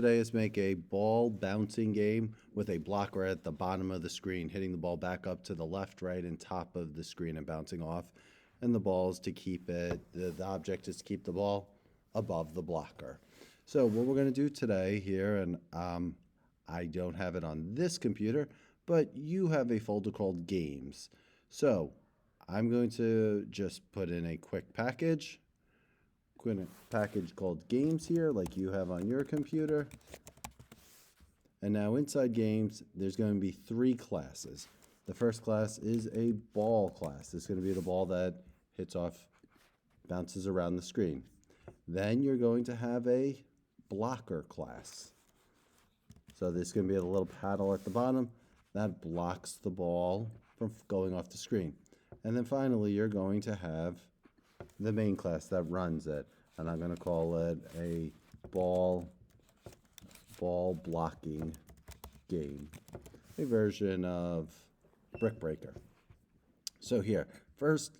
Today is make a ball bouncing game with a blocker at the bottom of the screen, hitting the ball back up to the left, right, and top of the screen and bouncing off. And the ball is to keep it, the object is to keep the ball above the blocker. So what we're going to do today here, and I don't have it on this computer, but you have a folder called Games. So I'm going to just put in a quick package called Games here, like you have on your computer. And now inside Games, there's going to be 3 classes. The first class is a ball class. This is going to be the ball that hits off, bounces around the screen. Then you're going to have a blocker class. So there's going to be a little paddle at the bottom that blocks the ball from going off the screen. And then finally, you're going to have the main class that runs it, and I'm going to call it a ball blocking game, a version of Brick Breaker. So here, first,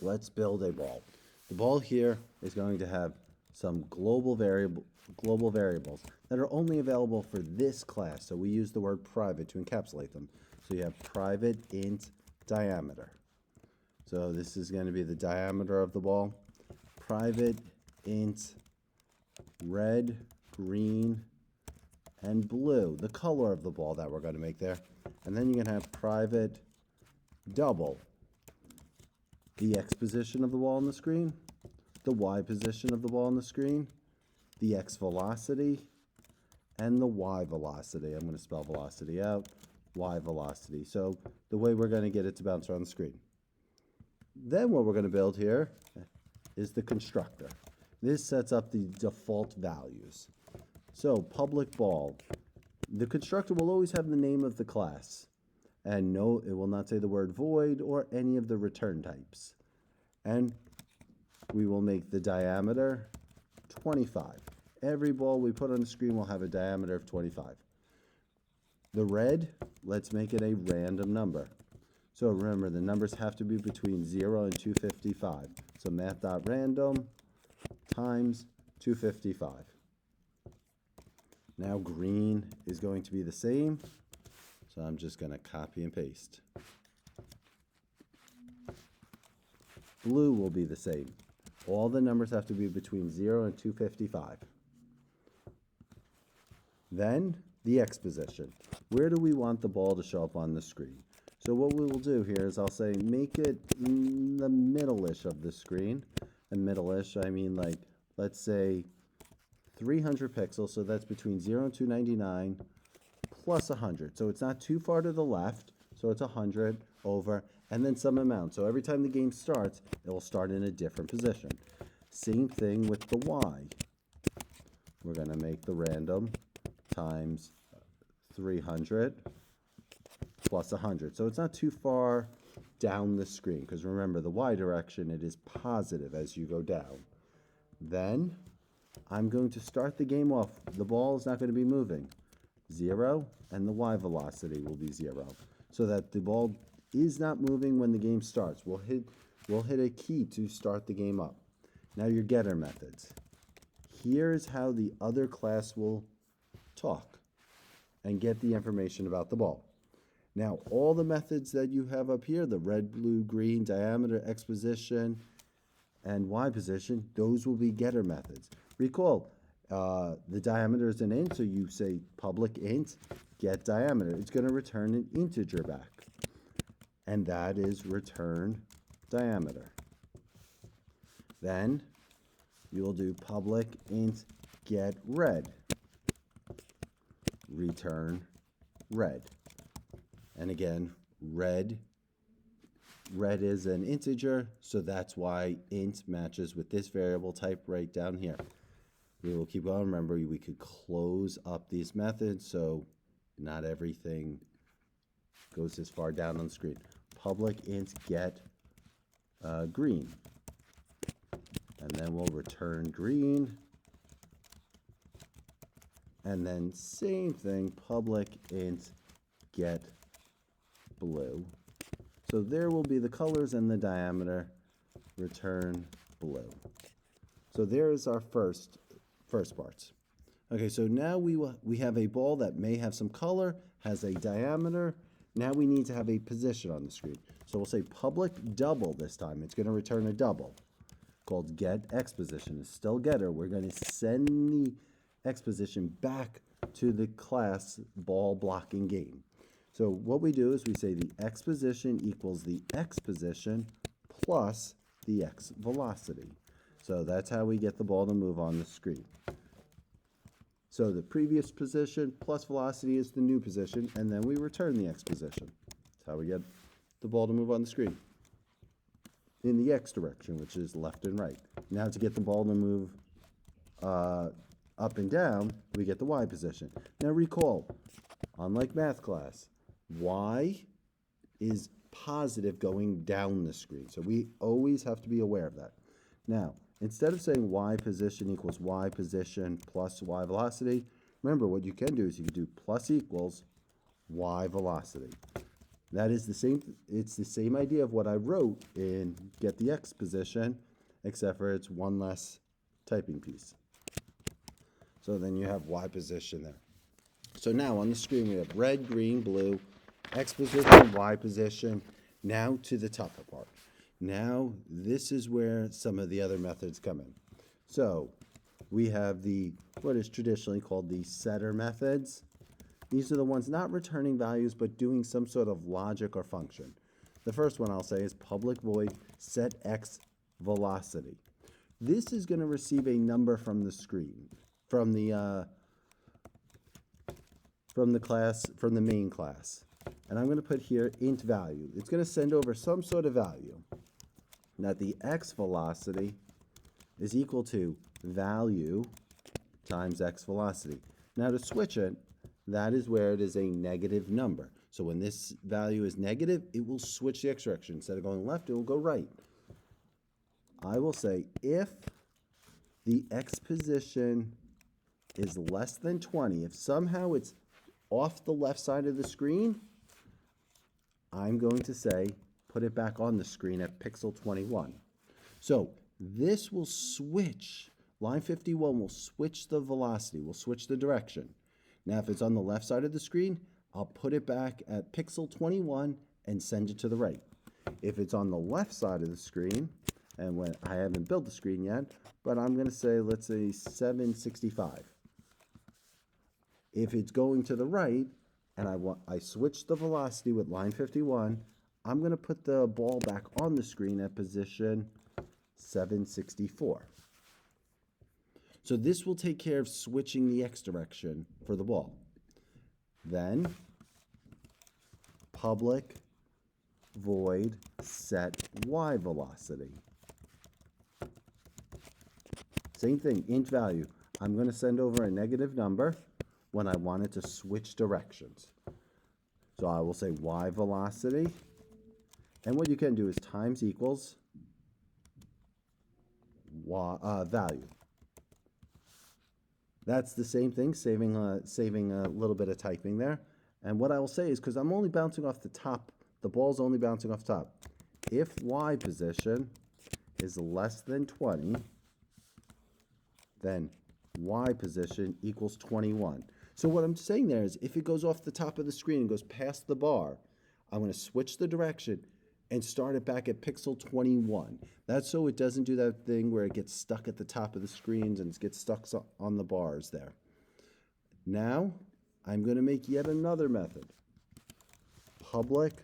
let's build a ball. The ball here is going to have some global variables that are only available for this class. So we use the word private to encapsulate them. So you have private int diameter. So this is going to be the diameter of the ball. Private int red, green, and blue, the color of the ball that we're going to make there. And then you're going to have private double, the X position of the ball on the screen, the Y position of the ball on the screen, the X velocity, and the Y velocity. I'm going to spell velocity out, Y velocity. So the way we're going to get it to bounce around the screen. Then what we're going to build here is the constructor. This sets up the default values. So public ball. The constructor will always have the name of the class. And no, it will not say the word void or any of the return types. And we will make the diameter 25. Every ball we put on the screen will have a diameter of 25. The red, let's make it a random number. So remember, the numbers have to be between 0 and 255. So math.random times 255. Now green is going to be the same. So I'm just going to copy and paste. Blue will be the same. All the numbers have to be between 0 and 255. Then the X position. Where do we want the ball to show up on the screen? So what we will do here is I'll say make it in the middle-ish of the screen. And middle-ish, I mean like, let's say 300 pixels, so that's between 0 and 299 plus 100. So it's not too far to the left, so it's 100 over, and then some amount. So every time the game starts, it will start in a different position. Same thing with the Y. We're going to make the random times 300 plus 100. So it's not too far down the screen, because remember, the Y direction, it is positive as you go down. Then I'm going to start the game off. The ball is not going to be moving. 0, and the Y velocity will be 0. So that the ball is not moving when the game starts. We'll hit a key to start the game up. Now your getter methods. Here's how the other class will talk and get the information about the ball. Now, all the methods that you have up here, the red, blue, green, diameter, X position, and Y position, those will be getter methods. Recall, the diameter is an int, so you say public int, get diameter. It's going to return an integer back, and that is return diameter. Then you will do public int get red, return red. And again, red is an integer, so that's why int matches with this variable type right down here. We will keep going. Remember, we could close up these methods so not everything goes as far down on the screen. Public int get green. And then we'll return green. And then same thing, public int get blue. So there will be the colors and the diameter, return blue. So there's our first parts. Okay, so now we have a ball that may have some color, has a diameter. Now we need to have a position on the screen. So we'll say public double this time. It's going to return a double called get X position. It's still getter. We're going to send the X position back to the class ball blocking game. So what we do is we say the X position equals the X position plus the X velocity. So that's how we get the ball to move on the screen. So the previous position plus velocity is the new position, and then we return the X position. That's how we get the ball to move on the screen in the X direction, which is left and right. Now to get the ball to move up and down, we get the Y position. Now recall, unlike math class, Y is positive going down the screen. So we always have to be aware of that. Now, instead of saying Y position equals Y position plus Y velocity, remember what you can do is you can do plus equals Y velocity. That is the same, it's the same idea of what I wrote in get the X position, except for it's one less typing piece. So then you have Y position there. So now on the screen we have red, green, blue, X position, Y position. Now to the tougher part. Now this is where some of the other methods come in. So we have what is traditionally called the setter methods. These are the ones not returning values, but doing some sort of logic or function. The first one I'll say is public void set X velocity. This is going to receive a number from the screen, from the class, from the main class. And I'm going to put here int value. It's going to send over some sort of value. Now the X velocity is equal to value times X velocity. Now to switch it, that is where it is a negative number. So when this value is negative, it will switch the X direction. Instead of going left, it will go right. I will say if the X position is less than 20, if somehow it's off the left side of the screen, I'm going to say put it back on the screen at pixel 21. So this will switch, line 51 will switch the velocity, will switch the direction. Now if it's on the left side of the screen, I'll put it back at pixel 21 and send it to the right. If it's on the left side of the screen, and when I haven't built the screen yet, but I'm going to say, let's say 765. If it's going to the right, and I switch the velocity with line 51, I'm going to put the ball back on the screen at position 764. So this will take care of switching the X direction for the ball. Then, public void set Y velocity. Same thing, int value. I'm going to send over a negative number when I want it to switch directions. So I will say Y velocity. And what you can do is times equals value. That's the same thing, saving a little bit of typing there. And what I will say is, because I'm only bouncing off the top, the ball's only bouncing off top. If Y position is less than 20, then Y position equals 21. So what I'm saying there is, if it goes off the top of the screen and goes past the bar, I'm going to switch the direction and start it back at pixel 21. That's so it doesn't do that thing where it gets stuck at the top of the screens and it gets stuck on the bars there. Now, I'm going to make yet another method. Public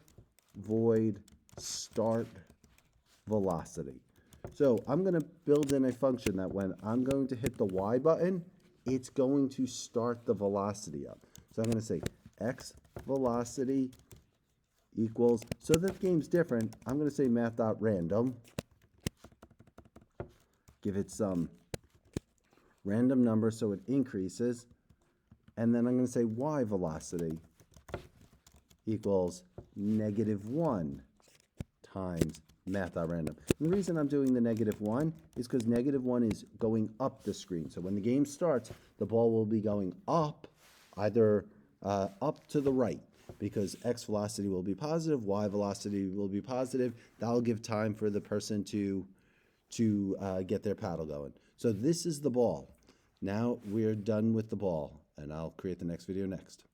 void start velocity. So I'm going to build in a function that when I'm going to hit the Y button, it's going to start the velocity up. So I'm going to say X velocity equals, so that the game's different, I'm going to say math.random. Give it some random number so it increases. And then I'm going to say Y velocity equals -1 times math.random. And the reason I'm doing the -1 is because -1 is going up the screen. So when the game starts, the ball will be going up, either up to the right, because X velocity will be positive, Y velocity will be positive. That'll give time for the person to get their paddle going. So this is the ball. Now we're done with the ball, and I'll create the next video next.